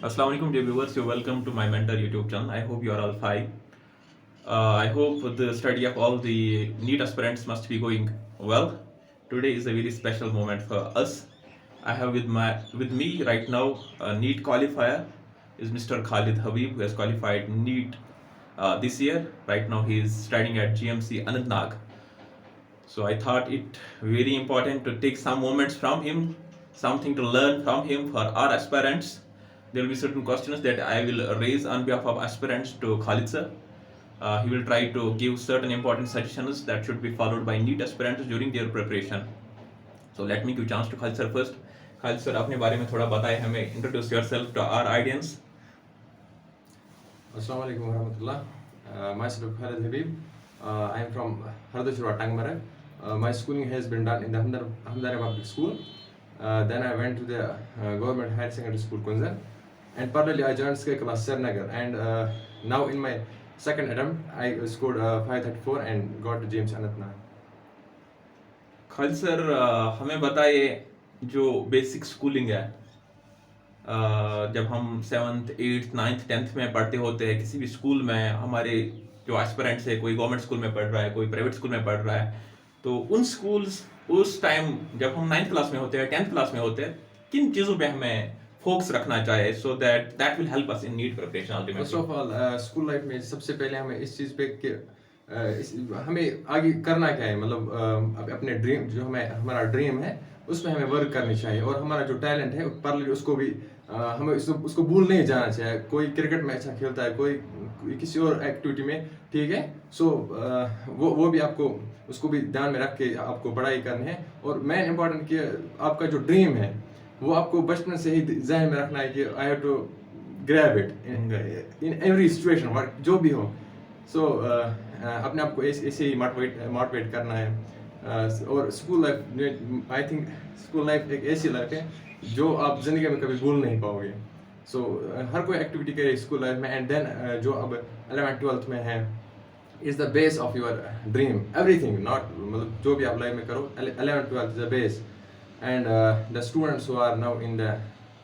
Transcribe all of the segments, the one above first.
Assalamu alaikum dear viewers, you're welcome to my mentor YouTube channel. I hope you are all fine. I hope the study of all the NEET aspirants must be going well. Today is a very special moment for us. I have with me right now a NEET qualifier is Mr. Khalid Habib, who has qualified NEET this year. Right now he is studying at GMC Anantnag. So I thought it very important to take some moments from him, something to learn from him for our aspirants. There will be certain questions that I will raise on behalf of aspirants to Khalid sir. He will try to give certain important suggestions that should be followed by NEET aspirants during their preparation. So let me give chance to Khalid sir first. Khalid sir, अपने बारे में थोड़ा बताएं हमें. Introduce yourself to our audience. Assalamu alaikum warahmatullah. Myself Khalid Habib. I am from Hardashura, Tangmara. My schooling has been done in the Hamdani Public School. Then I went to the Government Higher Secondary School, Kunzan. And parallelly I joined Sky Class Srinagar. And now in my second attempt, I scored 534 and got to James Anantnag. Khalid sir हमें बताइए जो basic schooling है जब हम 7th 8th 9th 10th में पढ़ते होते हैं किसी भी स्कूल में हमारे जो एस्पिरेंट्स है कोई गवर्नमेंट स्कूल में पढ़ रहा है कोई प्राइवेट स्कूल में पढ़ रहा है तो उन स्कूल्स उस टाइम जब हम 9th क्लास में होते हैं 10th क्लास में होते हैं किन चीज़ों पे हमें फोकस रखना चाहिए so that will help us in NEET preparation ultimately. First of all school life में सबसे पहले हमें इस चीज़ पे कि हमें आगे करना क्या है मतलब अपने ड्रीम जो हमारा ड्रीम है उस पर हमें वर्क करनी चाहिए और हमारा जो टैलेंट है पर उसको भी हमें उसको भूल नहीं जाना चाहिए. कोई क्रिकेट में अच्छा खेलता है कोई किसी और एक्टिविटी में ठीक है सो वो भी आपको उसको भी ध्यान में रख के आपको पढ़ाई करनी है. और मेन इम्पोर्टेंट कि आपका जो ड्रीम है वो आपको बचपन से ही जहन में रखना है कि I have to grab it in every situation जो भी हो. सो अपने आप को ऐसे ही मोटिवेट करना है. और school life I think school life एक ऐसी लाइफ है जो आप जिंदगी में कभी भूल नहीं पाओगे. सो हर कोई एक्टिविटी करे स्कूल लाइफ में एंड देन जो अब 11th 12th में है is the base of your dream everything not मतलब जो भी आप लाइफ में करो 11th 12th is the base. And the students who are now in the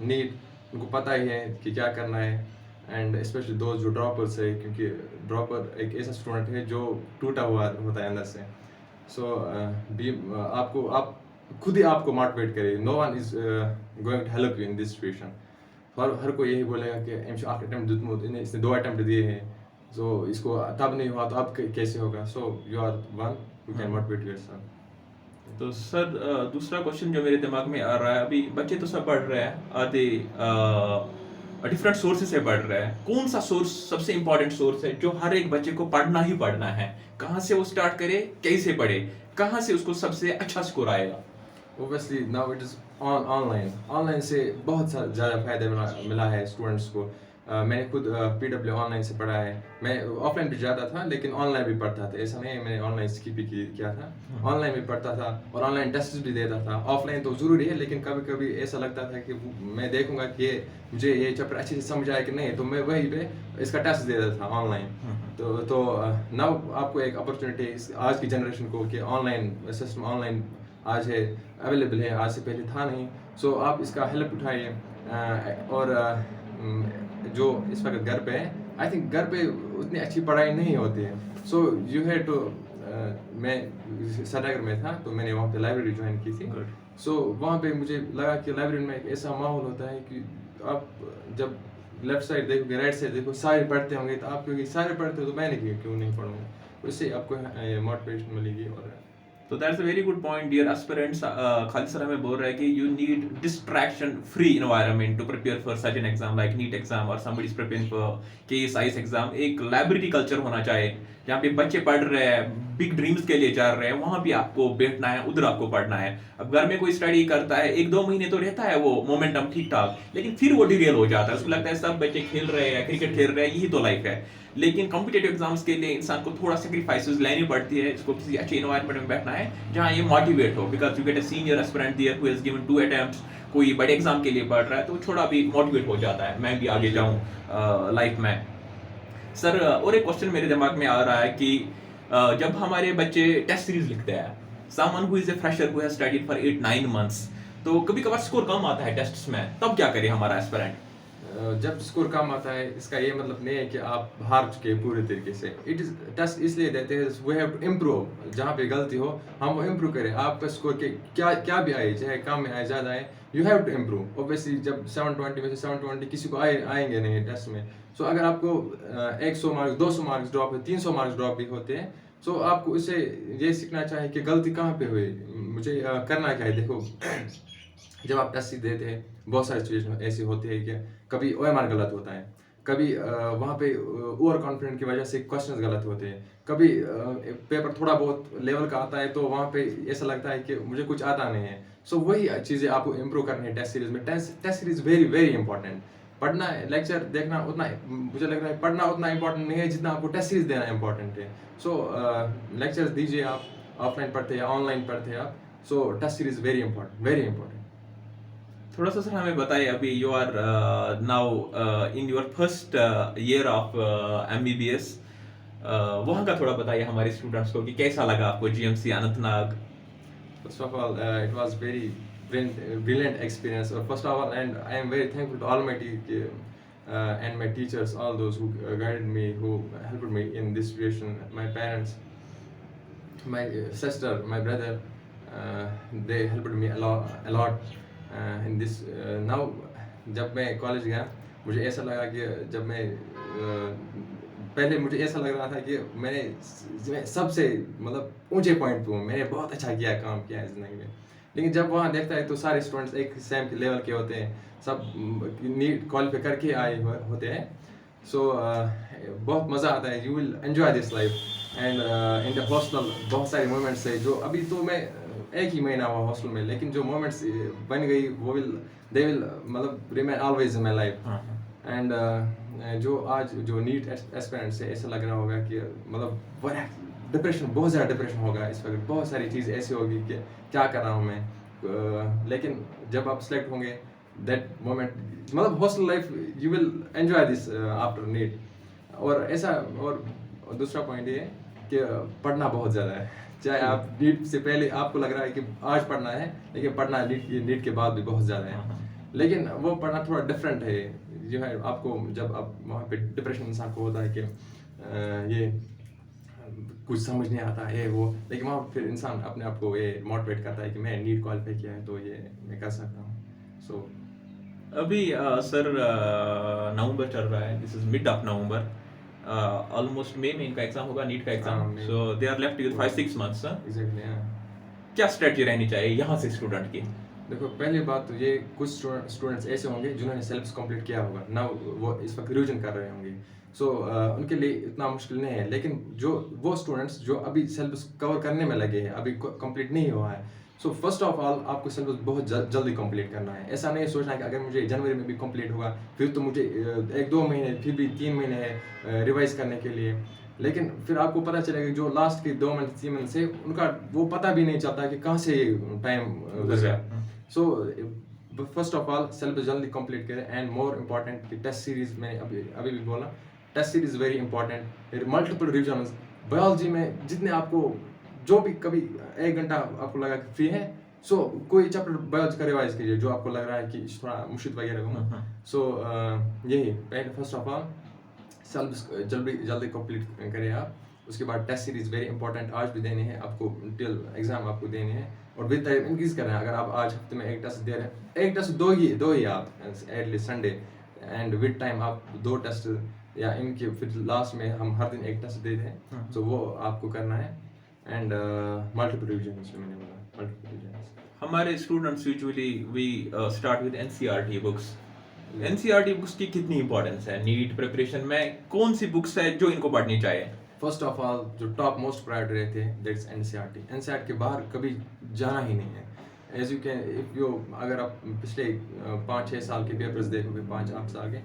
NEET उनको पता ही है कि क्या करना है एंड स्पेशली दोस्त जो ड्रॉपर्स है क्योंकि ड्रॉपर एक ऐसा स्टूडेंट है जो टूटा हुआ होता है अंदर से. सो आप खुद ही आपको मोटिवेट करे. No one is going to help you in this situation. हर कोई यही बोलेगा कि इसने 2 अटेम्प्ट दिए हैं सो इसको तब नहीं हुआ तो अब कैसे होगा. So you are one you can motivate yourself. तो सर दूसरा क्वेश्चन जो मेरे दिमाग में आ रहा है अभी बच्चे तो सब पढ़ रहे हैं आधे डिफरेंट सोर्सेज से पढ़ रहे हैं. कौन सा सोर्स सबसे इंपॉर्टेंट सोर्स है जो हर एक बच्चे को पढ़ना ही पढ़ना है. कहाँ से वो स्टार्ट करे कैसे पढ़े कहाँ से उसको सबसे अच्छा स्कोर आएगा. Obviously now it is online से बहुत ज़्यादा फायदा मिला है स्टूडेंट्स को. मैंने खुद PW ऑनलाइन से पढ़ा है. मैं ऑफलाइन भी जाता था लेकिन ऑनलाइन भी पढ़ता था. ऐसा नहीं है मैंने ऑनलाइन स्किप भी किया था. ऑनलाइन भी पढ़ता था और ऑनलाइन टेस्ट भी देता था. ऑफलाइन तो ज़रूरी है लेकिन कभी कभी ऐसा लगता था कि मैं देखूंगा कि मुझे ये चैप्टर अच्छे से समझ आया कि नहीं तो मैं वहीं पे इसका टेस्ट दे देता था ऑनलाइन. तो नाउ आपको एक अपॉर्चुनिटी आज की जनरेशन को कि ऑनलाइन सिस्टम ऑनलाइन आज है अवेलेबल है आज से पहले था नहीं. सो आप इसका हेल्प उठाइए. और जो इस वक्त घर पे है आई थिंक घर पे उतनी अच्छी पढ़ाई नहीं होती है. सो यू हैव टू मैं श्रीनगर में था तो मैंने वहाँ पे लाइब्रेरी ज्वाइन की थी. सो वहाँ पे मुझे लगा कि लाइब्रेरी में एक ऐसा माहौल होता है कि आप जब लेफ्ट साइड देखोगे राइट साइड देखो सारे पढ़ते होंगे तो आप क्योंकि सारे पढ़ते हो तो मैंने क्यों नहीं पढ़ूंगा. उससे आपको मोटिवेशन मिलेगी. और तो that's a very good point dear aspirants. Khalid sir हमें बोल रहा है कि you need distraction free environment to prepare for such an exam like NEET exam और somebody is preparing for KSIS exam. एक लाइब्रेरी कल्चर होना चाहिए जहाँ पे बच्चे पढ़ रहे हैं बिग ड्रीम्स के लिए जा रहे हैं वहाँ भी आपको बैठना है उधर आपको पढ़ना है. अब घर में कोई स्टडी करता है 1-2 महीने तो रहता है वो मोमेंटम ठीक ठाक लेकिन फिर वो डिरेल हो जाता है. उसको लगता है सब बच्चे खेल रहे हैं क्रिकेट खेल रहे हैं यही तो लाइफ है. लेकिन कॉम्पिटेटिव एग्जाम्स के लिए इंसान को थोड़ा सेक्रीफाइसेस लेनी पड़ती है. इसको किसी अच्छे एनवायरनमेंट में बैठना है जहाँ ये मोटिवेट हो because you get a senior aspirant there who has given 2 attempts. कोई बड़े एग्जाम के लिए पढ़ रहा है तो थोड़ा भी मोटिवेट हो जाता है मैं भी आगे जाऊँ लाइफ में. सर और एक क्वेश्चन मेरे दिमाग में आ रहा है कि जब हमारे बच्चे टेस्ट सीरीज लिखते हैं someone who is a fresher who has studied for 8-9 months तो कभी कभार स्कोर कम आता है टेस्ट्स में तब क्या करे हमारा एस्पिरेंट. जब स्कोर कम आता है इसका ये मतलब नहीं है कि आप हार चुके हैं पूरे तरीके से। इट इज़ टेस्ट इसलिए देते हैं वी हैव टू इम्प्रूव, जहाँ पे गलती हो हम वो इम्प्रूव करें। आपका स्कोर के क्या क्या भी आए, चाहे कम में आए ज़्यादा आए, you have to improve. Obviously जब 720 में से 720 किसी को आएंगे नहीं टेस्ट में। सो अगर आपको 100 मार्क्स 200 मार्क्स ड्रॉप है, 300 मार्क्स ड्रॉप भी होते हैं, सो आपको इससे ये सीखना चाहिए कि गलती कहाँ पे हुई, मुझे करना क्या है। देखो जब आप टेस्ट देते हैं बहुत सारी सिचुएशन ऐसी होती है कि कभी ओएमआर गलत होता है, कभी वहाँ पे ओवर कॉन्फिडेंट की वजह से क्वेश्चंस गलत होते हैं, कभी पेपर थोड़ा बहुत लेवल का आता है तो वहाँ पे ऐसा लगता है कि मुझे कुछ आता नहीं है। सो वही चीज़ें आपको इम्प्रूव करनी है टेस्ट सीरीज में। Test series very very important. पढ़ना लेक्चर देखना उतना मुझे लग रहा है पढ़ना उतना इंपॉर्टेंट नहीं है जितना आपको टेस्ट सीरीज देना इंपॉर्टेंट है। सो लेक्चर्स दीजिए आप, ऑफलाइन पढ़ते या ऑनलाइन पढ़ते आप। So test series very important, very important. थोड़ा सा सर हमें बताइए, अभी you are now in your first year of MBBS, वहाँ का थोड़ा बताइए हमारे स्टूडेंट्स को कि कैसा लगा आपको GMC Anantnag. First of all, it was very brilliant experience. First of all, and I am very thankful to Almighty and my teachers, all those who guided me, who helped me in this situation. My parents, my sister, my brother, they helped me a lot in this. Now, जब मैं college गया मुझे ऐसा लगा कि जब मैं पहले मुझे ऐसा लग रहा था कि मैं सबसे मतलब ऊंचे पॉइंट पे हूँ, मैंने बहुत अच्छा किया, काम किया है ज़िंदगी में। लेकिन जब वहाँ देखता है तो सारे स्टूडेंट्स एक सेम के लेवल के होते हैं, सब नीट क्वालिफाई करके आए होते हैं। सो बहुत मज़ा आता है। You will enjoy this life. And in the hostel बहुत सारे मोमेंट्स है जो अभी तो मैं एक ही महीना हुआ हॉस्टल में, लेकिन जो मोमेंट्स बन गई वो दे विल मतलब remain always in my life. And जो आज जो नीट एस्पिरेंट से ऐसा लग रहा होगा कि मतलब डिप्रेशन, बहुत ज़्यादा डिप्रेशन होगा इस वक्त, बहुत सारी चीज़ ऐसी होगी कि क्या कर रहा हूँ मैं। लेकिन जब आप सेलेक्ट होंगे दैट मोमेंट, मतलब hostel life you will enjoy this after NEET. और ऐसा, और दूसरा पॉइंट ये है कि पढ़ना बहुत ज़्यादा है। चाहे आप नीट से पहले आपको लग रहा है कि आज पढ़ना है, लेकिन पढ़ना नीट के बाद भी बहुत ज़्यादा है। लेकिन वो पढ़ना थोड़ा डिफरेंट है जो है। आपको जब आप वहाँ पे डिप्रेशन इंसान को होता है कि ये कुछ समझ नहीं आता है वो, लेकिन वहाँ फिर इंसान अपने आप को ये मोटिवेट करता है कि मैं नीट क्वालिफाई किया है तो ये मैं कर सकता हूँ। सो अभी सर नवंबर चल रहा है, this is mid of November, almost मई में इनका एग्जाम होगा, नीट का एग्जाम। So they are left with 5-6 months. Exactly, क्या स्ट्रेटजी रहनी चाहिए यहाँ से स्टूडेंट की? देखो पहली बात तो ये, कुछ स्टूडेंट्स ऐसे होंगे जिन्होंने सिलेबस कंप्लीट किया होगा ना, वो इस वक्त रिवीजन कर रहे होंगे। सो उनके लिए इतना मुश्किल नहीं है। लेकिन जो वो स्टूडेंट्स जो अभी सिलेबस कवर करने में लगे हैं, अभी कंप्लीट नहीं हुआ है, सो फर्स्ट ऑफ ऑल आपको सिलेबस बहुत जल्दी कंप्लीट करना है। ऐसा नहीं सोचना है कि अगर मुझे जनवरी में भी कंप्लीट होगा फिर तो मुझे 1-2 महीने, फिर भी 3 महीने है रिवाइज करने के लिए। लेकिन फिर आपको पता चलेगा जो लास्ट के 2 मंथ 3 मंथ से उनका वो पता भी नहीं चलता कि कहाँ से टाइम गुजरा। So first of all syllabus जल्दी कंप्लीट करें। एंड मोर इम्पॉर्टेंट कि टेस्ट सीरीज में अभी भी बोला, test series very important. Multiple revision biology में जितने आपको जो भी कभी 1 घंटा आपको लगा कि फ्री है, सो कोई चैप्टर बायोलॉजी का रिवाइज कीजिए जो आपको लग रहा है कि थोड़ा मुश्किल वगैरह होगा। सो यही पहले फर्स्ट ऑफ ऑल सिलेबस जल्दी कंप्लीट करें आप। उसके बाद टेस्ट सीरीज वेरी इंपॉर्टेंट, आज भी देने हैं आपको, टिल एग्जाम आपको देने हैं। और विद टाइम इंक्रीज करना है। अगर आप आज हफ्ते में 1 टेस्ट दे रहे हैं, 1 टेस्ट दो ही आप at least Sunday, and with time आप 2 टेस्ट या इनके फिर लास्ट में हम हर दिन 1 टेस्ट देते हैं, तो वो आपको करना है। एंड मल्टीपल रिविजन, मैंने बोला मल्टीपल रिविजन। हमारे students usually we start with NCERT books. NCERT books की कितनी इंपॉर्टेंस है नीट प्रिपरेशन में? कौन सी बुक्स है जो इनको पढ़नी चाहिए? फर्स्ट ऑफ ऑल जो टॉप मोस्ट प्रायोरिटी रहते हैं दैट्स NCERT के बाहर कभी जाना ही नहीं है। As you can if you, अगर आप पिछले 5-6 साल के पेपर्स देखोगे, 5-8 साल के,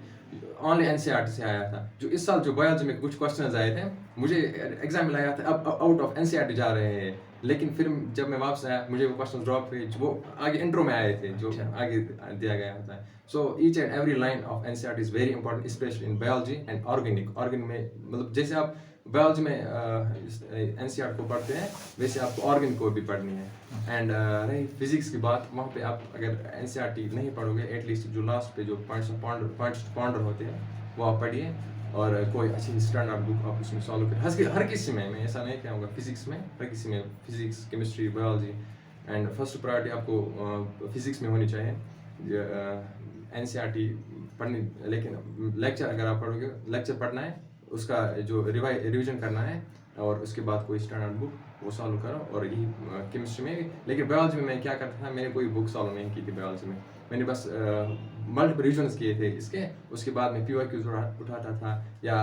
ओनली NCERT से आया था। जो इस साल जो बायोलॉजी में कुछ क्वेश्चंस आए थे, मुझे एग्जाम में लगा था अब आउट ऑफ NCERT जा रहे हैं, लेकिन फिर जब मैं वापस आया मुझे वो क्वेश्चन ड्रॉप हुए वो आगे इंट्रो में आए थे जो आगे दिया गया होता है। So each and every line of NCERT is very important, specially in biology and organic. Organic में मतलब जैसे आप बायोलॉजी में एनसीईआरटी को पढ़ते हैं, वैसे आपको ऑर्गन को भी पढ़नी है। एंड रही फिजिक्स की बात, वहाँ पे आप अगर एनसीईआरटी नहीं पढ़ोगे, एटलीस्ट जो लास्ट पे जो पॉइंट्स पॉन्डर होते हैं वो आप पढ़िए, और कोई अच्छी स्टैंडर्ड बुक आप उसमें सॉल्व करें। हर किसी में, मैं ऐसा नहीं कहूँगा फिजिक्स में, हर किसी में, physics, chemistry, biology. And first priority आपको फिजिक्स में होनी चाहिए, एनसीईआरटी पढ़नी। लेकिन लेक्चर अगर आप पढ़ोगे, लेक्चर पढ़ना है, उसका जो रिवीजन करना है, और उसके बाद कोई स्टैंडर्ड बुक वो सॉल्व करो। और यही केमिस्ट्री में भी। लेकिन बायोलॉजी में मैं क्या करता था, मैंने कोई बुक सॉल्व नहीं की थी बायोलॉजी में, मैंने बस मल्टीपल रिविजन्स किए थे इसके। उसके बाद मैं PYQs उठाता था, या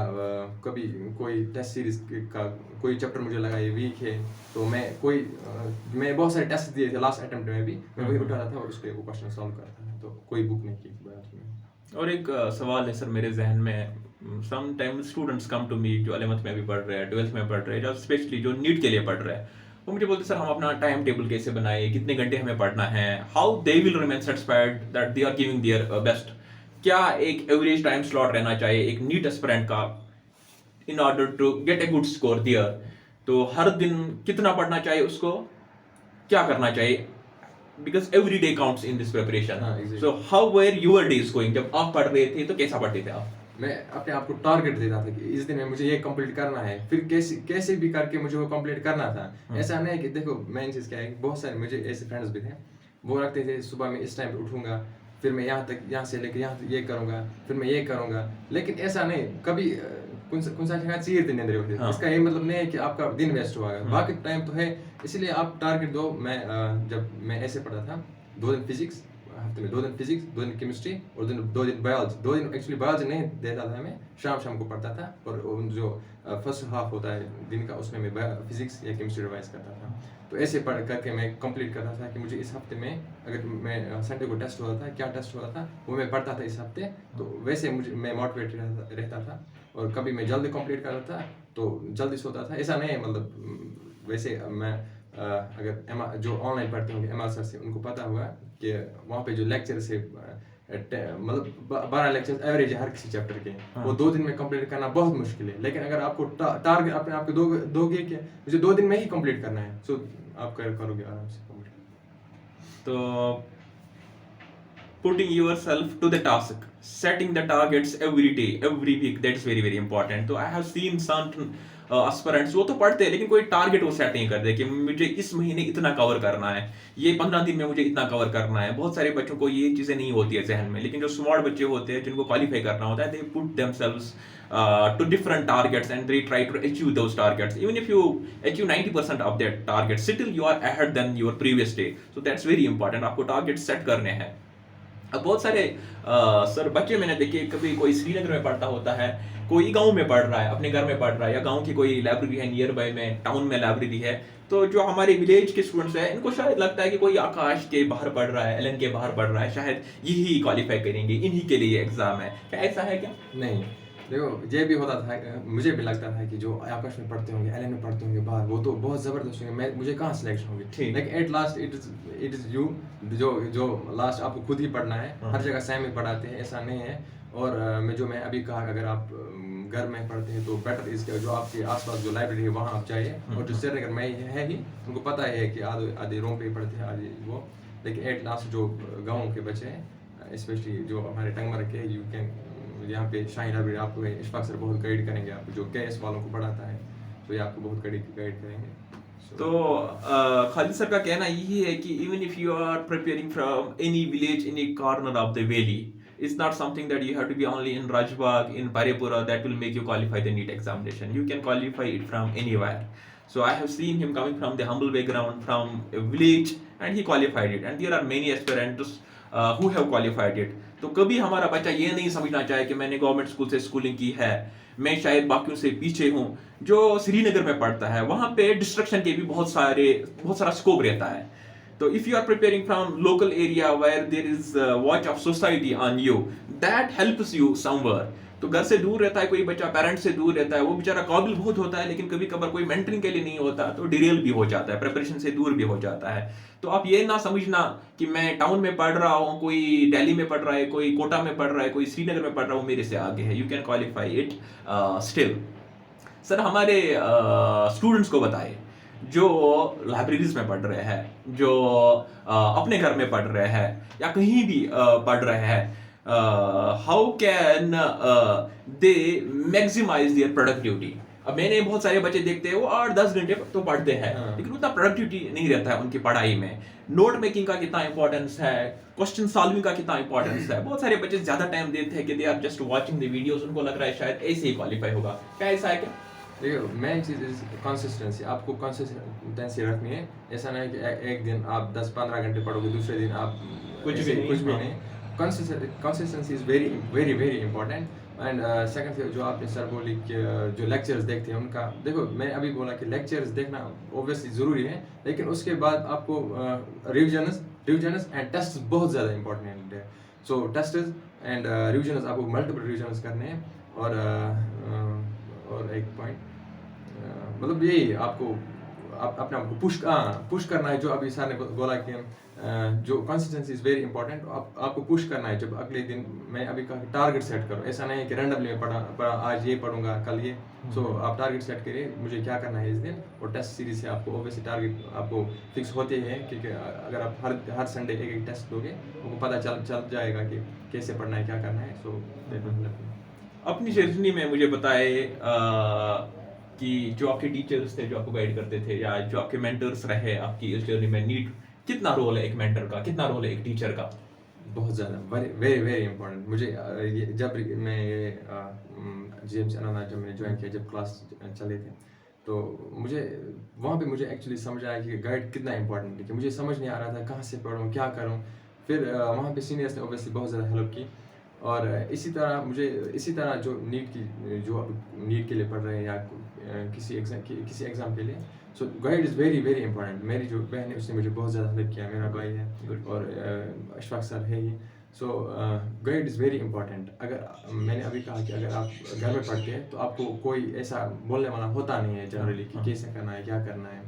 कभी कोई टेस्ट सीरीज का कोई चैप्टर मुझे लगा ये वीक है, तो मैं बहुत सारे टेस्ट दिए थे लास्ट अटेम्प्ट में भी, मैं वही उठाता था और उस पर वो क्वेश्चन सॉल्व करता था। तो कोई बुक नहीं की बायोलॉजी में। और एक सवाल है सर मेरे जहन में, sometimes students come to me जो 11th में भी पढ़ रहे हैं, 12th में पढ़ रहे हैं, जो स्पेशली जो नीट के लिए पढ़ रहे हैं, वो मुझे बोलते सर हम अपना टाइम टेबल कैसे बनाए, कितने घंटे हमें पढ़ना है, how they will remain satisfied that they are giving their best. क्या एक एवरेज टाइम स्लॉट रहना चाहिए एक नीट एस्पिरेंट का in order to get a good score there? तो हर दिन कितना पढ़ना चाहिए उसको, क्या करना चाहिए? Because every day counts in this preparation. So how where your days going? जब आप पढ़ रहे थे तो कैसा पढ़ते थे आप? मैं अपने आप को टारगेट देता था कि इस दिन में मुझे ये कंप्लीट करना है, फिर कैसे भी करके मुझे वो कंप्लीट करना था। ऐसा नहीं है कि देखो, मेन चीज़ क्या है, बहुत सारे मुझे ऐसे फ्रेंड्स भी थे, वो रखते थे सुबह में इस टाइम पे उठूंगा, फिर मैं यहाँ से लेकर यहाँ ये करूँगा, फिर मैं ये करूँगा। लेकिन ऐसा नहीं, कभी कौन सा जगह चाहिए दिन अंदर होते। इसका ये मतलब नहीं है कि आपका दिन वेस्ट हुआ, बाकी टाइम तो है। इसलिए आप टारगेट दो। जब मैं ऐसे पढ़ता था, 2 दिन फिजिक्स, हफ्ते में 2 दिन फिजिक्स, 2 दिन केमिस्ट्री, और 2 दिन बायोलॉजी। 2 दिन एक्चुअली बायोलॉजी नहीं देता था, मैं शाम को पढ़ता था, और जो फर्स्ट हाफ होता है दिन का, उसमें मैं फिजिक्स या केमिस्ट्री रिवाइज करता था। तो ऐसे पढ़ करके मैं कंप्लीट करता था कि मुझे इस हफ्ते में, अगर मैं संडे को टेस्ट हो रहा था, क्या टेस्ट हो रहा था वो मैं पढ़ता था इस हफ्ते। तो वैसे मैं मोटिवेटेड रहता था, और कभी मैं जल्दी कंप्लीट कर रहा था तो जल्दी सोता था। ऐसा नहीं है, मतलब वैसे मैं अगर जो ऑनलाइन पढ़ते होंगे MR सर से, उनको पता होगा कि वहाँ पे जो लेक्चर से मतलब 12 लेक्चर एवरेज है हर किसी चैप्टर के, वो 2 दिन में कंप्लीट करना बहुत मुश्किल है। लेकिन अगर आपको टारगेट अपने आप को दोगे कि मुझे 2 दिन में ही कंप्लीट करना है, सो आप करोगे आराम से कंप्लीट। तो putting yourself to the task, setting the targets every day, every week, that is very very important. So I have seen some aspirants, वो तो पढ़ते हैं लेकिन कोई टारगेट वो सेट नहीं करते कि मुझे इस महीने इतना कवर करना है, ये 15 दिन में मुझे इतना कवर करना है। बहुत सारे बच्चों को ये चीज़ें नहीं होती है जहन में, लेकिन जो स्मार्ट बच्चे होते हैं जिनको क्वालिफाई करना होता है, they put themselves to different targets and they try to achieve those targets. Even if you achieve 90% of that target, still you are ahead than your previous day. So that's very important. आपको target set करने हैं। अब बहुत सारे sir बच्चे मैंने देखे, कभी कोई श्रीनगर में पढ़ता होता है, कोई गांव में पढ़ रहा है, अपने घर में पढ़ रहा है, या गांव की कोई लाइब्रेरी है नियर बाय में, टाउन में लाइब्रेरी है। तो जो हमारे विलेज के स्टूडेंट्स हैं, इनको शायद लगता है कि कोई आकाश के बाहर पढ़ रहा है, एलन के बाहर पढ़ रहा है, शायद यही क्वालिफाई करेंगे, इन्हीं के लिए एग्जाम है। क्या ऐसा है क्या? नहीं, देखो, ये भी होता था, मुझे भी लगता था कि जो आकाश में पढ़ते होंगे, एलन में पढ़ते होंगे बाहर, वो तो बहुत ज़बरदस्त होंगे, मुझे कहाँ सिलेक्शन होगी। लेकिन at last it is you, जो लास्ट आपको खुद ही पढ़ना है। हर जगह सेम ही पढ़ाते हैं, ऐसा नहीं है। और मैं अभी कहा, अगर आप घर में पढ़ते हैं तो बेटर इसके जो आपके आसपास जो लाइब्रेरी है वहाँ आप जाइए। और जो श्रीनगर में है ही, उनको पता है कि आधे रूम पे पढ़ते हैं, आधे वो। लेकिन एट लास्ट जो गाँव के बच्चे हैं, स्पेशली जो हमारे टंगमर के, यू कैन यहाँ पे शाही लाइब्रेरी, आपको इशफाक सर बहुत गाइड करेंगे, आपको जो KS वालों को पढ़ाता है, तो ये आपको बहुत गाइड करेंगे। तो खालिद सर का कहना यही है कि even if you are preparing from any village, any corner of the valley, it's not something that you have to be only in Rajbagh, in Parepura, that will make you qualify the NEET examination. You can qualify it from anywhere. So I have seen him coming from the humble background, from a village, and he qualified it. And there are many aspirants who have qualified it. तो कभी हमारा बच्चा ये नहीं समझना चाहे कि मैंने गवर्नमेंट स्कूल से स्कूलिंग की है, मैं शायद बाकियों से पीछे हूँ। जो श्रीनगर में पढ़ता है वहाँ पे डिस्ट्रक्शन के भी बहुत सारा स्कोप रहता है। So if you are preparing from local area where there is watch of society on you, that helps you somewhere. तो घर से दूर रहता है कोई बच्चा, पेरेंट्स से दूर रहता है, वो बेचारा काबिल बहुत होता है, लेकिन कभी कभार कोई मेंटरिंग के लिए नहीं होता, तो डिरेल भी हो जाता है, प्रिपरेशन से दूर भी हो जाता है। तो आप ये ना समझना कि मैं टाउन में पढ़ रहा हूँ, कोई दिल्ली में पढ़ रहा है, कोई कोटा में पढ़ रहा है, कोई श्रीनगर में पढ़ रहा हूँ, मेरे से आगे है। You can qualify it still. Sir हमारे स्टूडेंट्स को बताए जो लाइब्रेरीज में पढ़ रहे हैं, जो अपने घर में पढ़ रहे हैं या कहीं भी पढ़ रहे हैं, how can they maximise their productivity. अब मैंने बहुत सारे बच्चे देखते हैं वो 8-10 घंटे तो पढ़ते हैं, लेकिन उतना प्रोडक्टिविटी नहीं रहता है उनकी पढ़ाई में। नोट मेकिंग का कितना इंपॉर्टेंस है, क्वेश्चन सॉल्विंग का कितना इंपॉर्टेंस है। बहुत सारे बच्चे ज्यादा टाइम देते हैं कि they are just watching the videos, उनको लग रहा है शायद ऐसे ही क्वालिफाई होगा। क्या ऐसा है क्या? देखिए मेन चीज़ इज कंसिस्टेंसी। आपको कंसिस्टेंसी रखनी है। ऐसा नहीं कि एक दिन आप 10-15 घंटे पढ़ोगे, दूसरे दिन आप कुछ भी नहीं। Consistency is very very very important. And second जो आपने सर बोली कि जो लेक्चर्स देखते हैं उनका, देखो मैं अभी बोला कि लेक्चर्स देखना ऑब्वियसली ज़रूरी है, लेकिन उसके बाद आपको रिविजनस एंड टेस्ट बहुत ज़्यादा इंपॉर्टेंट है। सो टेस्ट एंड रिविजनस आपको मल्टीपल रिविजनस करने हैं। और एक पॉइंट मतलब यही आपको अपने आप को पुश करना है। जो अभी सर ने बोला कि जो कंसिस्टेंसी इज़ वेरी इंपॉर्टेंट। आपको पुश करना है। जब अगले दिन मैं अभी कहा टारगेट सेट करो, ऐसा नहीं है कि रैंडमली मैं पढ़ा आज ये पढ़ूंगा कल ये। सो आप टारगेट सेट करिए मुझे क्या करना है इस दिन, और टेस्ट सीरीज से आपको ऑब्वियसली टारगेट आपको फिक्स होते हैं, क्योंकि अगर आप हर संडे एक टेस्ट दोगे आपको पता चल जाएगा कि कैसे पढ़ना है, क्या करना है। सो अपनी जर्नी में मुझे बताए कि जो आपके टीचर्स थे जो आपको गाइड करते थे, या जो आपके मेंटर्स रहे आपकी इस जर्नी में, नीट कितना रोल है एक मेंटर का, कितना रोल है एक टीचर का? बहुत ज़्यादा वेरी वेरी इंपॉर्टेंट। मुझे जब मैं जेम्स अनाना जब मैं ज्वाइन किया, जब क्लास चले थे, तो मुझे वहाँ पे मुझे एक्चुअली समझ आया कि गाइड कितना इंपॉर्टेंट है। कि मुझे समझ नहीं आ रहा था कहाँ से पढ़ूँ, क्या करूँ। फिर वहाँ पे सीनियर्स ने ऑब्वियसली बहुत ज़्यादा हेल्प की। और इसी तरह जो नीट के लिए पढ़ रहे हैं, या किसी एग्ज़ाम के लिए, so guide is very very important. मेरी जो बहन है उसने मुझे बहुत ज़्यादा हेल्प किया, मेरा भाई है और अशफाक सर है ही। सो गाइड इज़ वेरी इंपॉर्टेंट। अगर मैंने अभी कहा कि अगर आप घर में पढ़ते हैं तो आपको कोई ऐसा बोलने वाला होता नहीं है जनरली कि कैसे करना है, क्या करना है।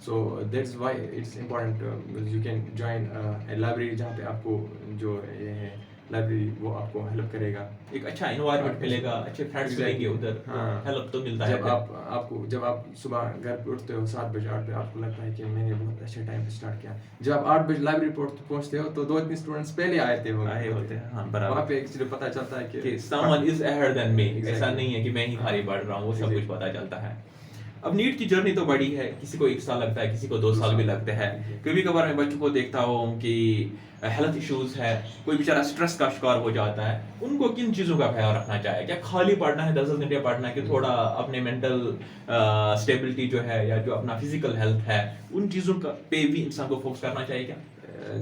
So that's why it's important you can join A library, जहाँ पे आपको जो ये है लाइब्रेरी वो आपको हेल्प करेगा। एक अच्छा एनवायरनमेंट मिलेगा, अच्छे फ्रेंड्स मिलेंगे उधर, हेल्प तो मिलता है। जब आप सुबह घर पे उठते हो 7 बजे 8 बजे, आपको लगता है कि मैंने बहुत अच्छे टाइम पे स्टार्ट किया। जब आप 8 बजे लाइब्रेरी पहुंचते हो तो 2-3 स्टूडेंट्स पहले आए होते हैं। हाँ, बराबर। वहाँ पे एक्चुअली पता चलता है कि someone is ahead than me। ऐसा नहीं है कि मैं ही भारी बढ़ रहा हूँ, वो सब कुछ पता चलता है। अब नीट की जर्नी तो बड़ी है, किसी को 1 साल लगता है, किसी को 2 साल भी लगते हैं। कभी कभार मैं बच्चों को देखता हूँ कि हेल्थ इश्यूज है, कोई बेचारा स्ट्रेस का शिकार हो जाता है, उनको किन चीज़ों का ख्याल रखना चाहिए? क्या खाली पढ़ना है, 10 घंटे पढ़ना है, कि थोड़ा अपने मेंटल स्टेबिलिटी जो है या जो अपना फिजिकल हेल्थ है उन चीज़ों का पे भी इंसान को फोकस करना चाहिए क्या?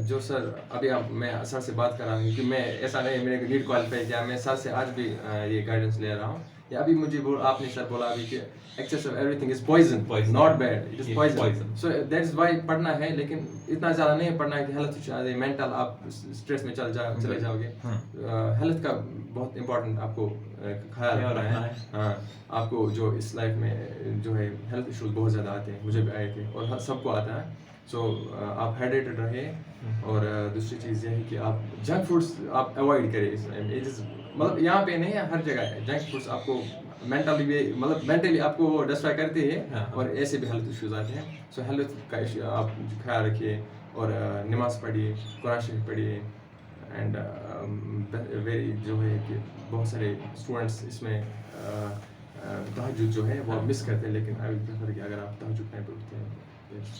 जो सर अभी मैं सर से बात कर रहा हूँ, क्योंकि मैं ऐसा नहीं मैंने नीट क्वालिफाई किया, मैं सर से आज भी ये गाइडेंस ले रहा हूँ। या अभी मुझे आपने सर बोला अभी कि excess of everything is poison, not bad, it is poison. So that is why पढ़ना है, लेकिन इतना ज़्यादा नहीं पढ़ना है कि हेल्थ मेंटल आप स्ट्रेस में चले जाओगे। हेल्थ का बहुत इंपॉर्टेंट आपको ख्याल रखना है। हाँ, आपको जो इस लाइफ में जो है हेल्थ इश्यूज बहुत ज़्यादा आते हैं, मुझे भी आए थे और सबको आता है। सो आप हाइड्रेटेड रहे। और दूसरी चीज़ ये है कि आप जंक फूड्स आप अवॉइड करें। मतलब यहाँ पे नहीं है, हर जगह है। जंक फूड्स आपको मेंटली आपको डिस्ट्रॉय करते हैं, और ऐसे भी हेल्थ इश्यूज आते हैं। सो हेल्थ का इशू आप ख्याल रखिए, और नमाज पढ़िए, कुरान शरीफ पढ़िए। एंड वेरी जो है कि बहुत सारे स्टूडेंट्स इसमें तहज्जुद जो है वो मिस करते हैं, लेकिन आई विल प्रेफर कि अगर आप तहज्जुद टाइम पर उठते हैं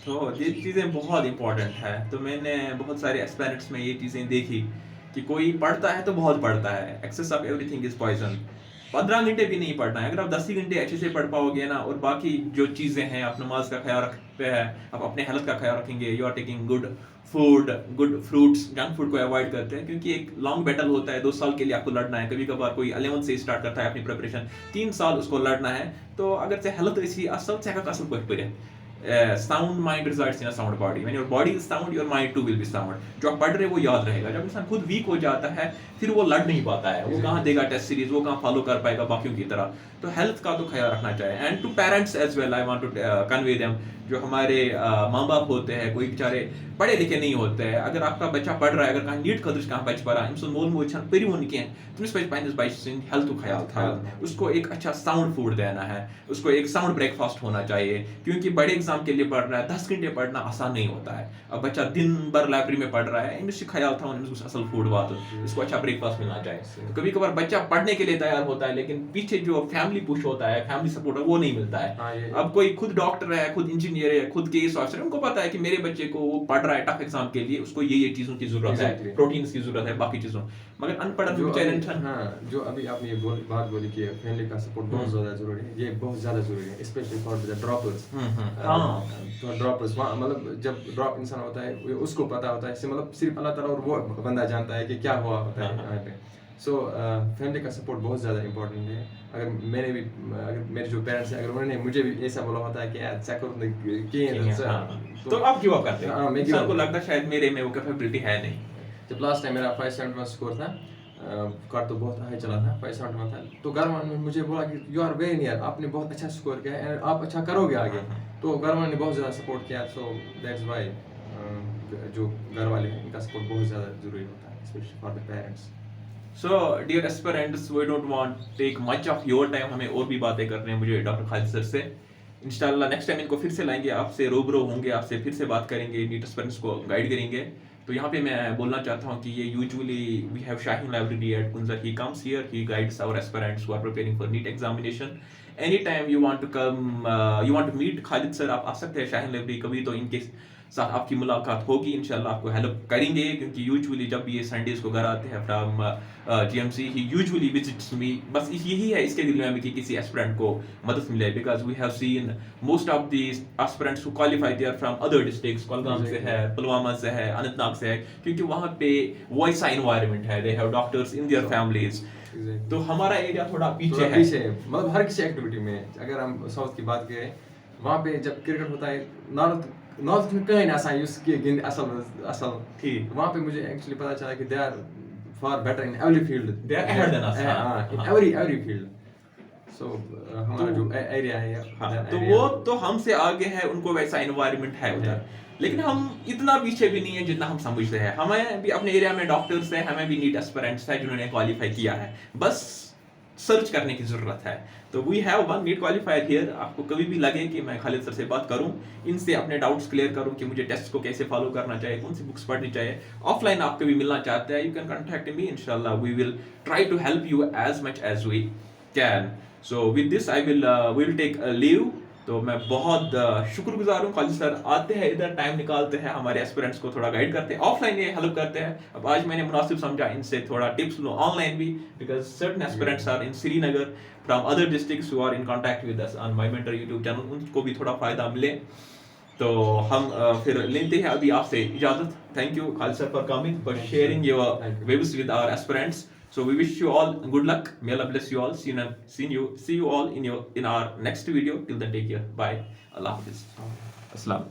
तो ये चीज़ें बहुत इंपॉर्टेंट है। तो मैंने बहुत सारे एक्सपेरिमेंट्स में ये चीज़ें देखी कि कोई पढ़ता है तो बहुत पढ़ता है, excess of everything is poison. 15 घंटे भी नहीं पढ़ना है। अगर आप 10 ही घंटे अच्छे से पढ़ पाओगे ना, और बाकी जो चीज़ें हैं, आप नमाज का ख्याल रखते हैं, आप अपने हेल्थ का ख्याल रखेंगे, you are taking good food, good fruits, junk food को अवॉइड करते हैं, क्योंकि एक लॉन्ग बैटल होता है। 2 साल के लिए आपको लड़ना है। कभी कभार कोई 11 से स्टार्ट करता है अपनी प्रिपरेशन, 3 साल उसको लड़ना है। तो अगर से हेल्थ इसी असल से असल कुछ sound mind resides in a sound body. When your body is sound, your mind too will be sound. जो आप पढ़ रहे हैं वो याद रहेगा। जब इंसान खुद वीक हो जाता है फिर वो लड़ नहीं पाता है, वो कहाँ देगा टेस्ट सीरीज, वो कहाँ फॉलो कर पाएगा बाकियों की तरह। तो हेल्थ का तो ख्याल रखना चाहिए। And to parents as well I want to convey them, जो हमारे माँ बाप होते हैं, कोई बेचारे पढ़े लिखे नहीं होते हैं अगर आपका बच्चा पढ़ रहा है अगर कहीं नीट खदर कहाँ बच पड़ा अम्स मोल मोज परिवन कह तमिस पे पन्निस बच्चे सिंद हेल्थ ख्याल था उसको एक अच्छा साउंड फूड देना है उसको एक साउंड ब्रेकफास्ट होना चाहिए क्योंकि बड़े एग्जाम के लिए पढ़ रहा है 10 घंटे पढ़ना आसान नहीं होता है अब बच्चा दिन भर लाइब्रेरी में पढ़ रहा है इनमें ख्याल था उनको असल फूड वात इसको अच्छा ब्रेकफास्ट मिलना चाहिए कभी कभार बच्चा पढ़ने के लिए तैयार होता है लेकिन पीछे जो फैमिली पुश होता है फैमिली सपोर्ट है वो नहीं मिलता है अब कोई खुद डॉक्टर है खुद इंजीनियर है खुद केस ऑफिसर उनको पता है कि मेरे बच्चे को वो पढ़ रहा है टफ एग्जाम के लिए उसको ये चीजों की जरूरत है प्रोटीन की जरूरत है बाकी चीजों मगर अनपढ़ जो अभी आपने ये बात बोली कि फैमिली का सपोर्ट बहुत ज्यादा जरूरी है ये बहुत ज्यादा जरूरी है स्पेशली फॉर द ड्रॉपर्स तो ड्रॉपर्स मतलब जब ड्रॉप इंसान होता है उसको पता होता है मतलब सिर्फ अल्लाह ताला और वो बंदा जानता है कि क्या हुआ होता है यहाँ पे सो फैमिली का सपोर्ट बहुत ज़्यादा इंपॉर्टेंट है अगर मेरे जो पेरेंट्स हैं अगर उन्होंने मुझे भी ऐसा बोला होता है कि यार चेक करो तो आप गिव अप करते हैं इंसान को लगता है शायद मेरे में वो कैपेबिलिटी है नहीं जब लास्ट टाइम मेरा 571 स्कोर था कार्ड तो बहुत हाई चला था 571 था तो घर वालों ने मुझे बोला कि यू आर वेरी नियर आपने बहुत अच्छा स्कोर किया है आप अच्छा करोगे आगे तो घर वालों ने बहुत ज़्यादा सपोर्ट किया सो दैट्स वाई जो घर वाले हैं इनका सपोर्ट बहुत ज़्यादा ज़रूरी होता है specially for the parents So dear aspirants, we don't want to take much of your time. हमें और भी बातें करनी है मुझे डॉक्टर खालिद सर से इंशाल्लाह नेक्स्ट टाइम इनको फिर से लाएंगे आपसे रूबरू होंगे आपसे फिर से बात करेंगे नीट एस्पिरेंट्स को गाइड करेंगे तो यहाँ पे मैं बोलना चाहता हूँ कि ये usually we have Shaheen library at Kunjar he comes here he guides our aspirants who are preparing for NEET examination any time you want to come you want to meet Khalid sir आप आ सकते हैं शाहीन लाइब्रेरी कभी तो इनके साथ आपकी मुलाकात होगी इंशाल्लाह आपको हेल्प करेंगे क्योंकि यूजुअली जब ये संडेज को घर आते हैं from GMC he usually visits me बस यही है इसके दिल में कि किसी एस्पिरेंट को मदद मिले because we have seen most of the aspirants who qualify they are from other districts Kulgam से है पुलवामा से है अनंतनाग से है क्योंकि वहाँ पे वैसा एनवायरनमेंट है they have doctors in their families तो हमारा एरिया थोड़ा पीछे है मतलब हर किसी एक्टिविटी में अगर हम साउथ की बात करें वहाँ पे जब क्रिकेट होता है नॉर्थ में कहीं आसान उसके गेंद असल थी वहाँ पे मुझे एक्चुअली पता चला कि they are far better in every field they are ahead than us in every field so हमारा जो एरिया है तो वो तो हमसे आगे है उनको वैसा एनवायरनमेंट है उधर लेकिन हम इतना पीछे भी नहीं है जितना हम समझते हैं हमें भी अपने एरिया में डॉक्टर्स हैं हमें भी नीट एस्पिरेंट्स हैं जिन्होंने क्वालिफाई किया है बस सर्च करने की जरूरत है तो we have one NEET qualifier here आपको कभी भी लगे कि मैं खालिद सर से बात करूं इनसे अपने डाउट्स क्लियर करूं कि मुझे टेस्ट को कैसे फॉलो करना चाहिए कौन सी बुक्स पढ़नी चाहिए ऑफलाइन आप कभी मिलना चाहते हैं यू कैन कॉन्टैक्ट मी इंशाल्लाह we will try to help you as much as we can so with this I will take a leave तो मैं बहुत शुक्रगुजार हूँ खालिद सर आते हैं इधर टाइम निकालते हैं हमारे एस्पिरेंट्स को थोड़ा गाइड करते हैं ऑफलाइन ये हेल्प करते हैं अब आज मैंने मुनासिब समझा इनसे थोड़ा टिप्स लूँ ऑनलाइन भी because certain aspirants are in Srinagar from other districts who are in contact with us on my mentor YouTube channel उनको भी थोड़ा फायदा मिले तो हम फिर लेते हैं अभी आपसे इजाजत thank you Khalid sir for coming for sharing your views with our aspirants So we wish you all good luck. May Allah bless you all. See you all in our next video. Till then, take care. Bye. Allah Hafiz. Assalam.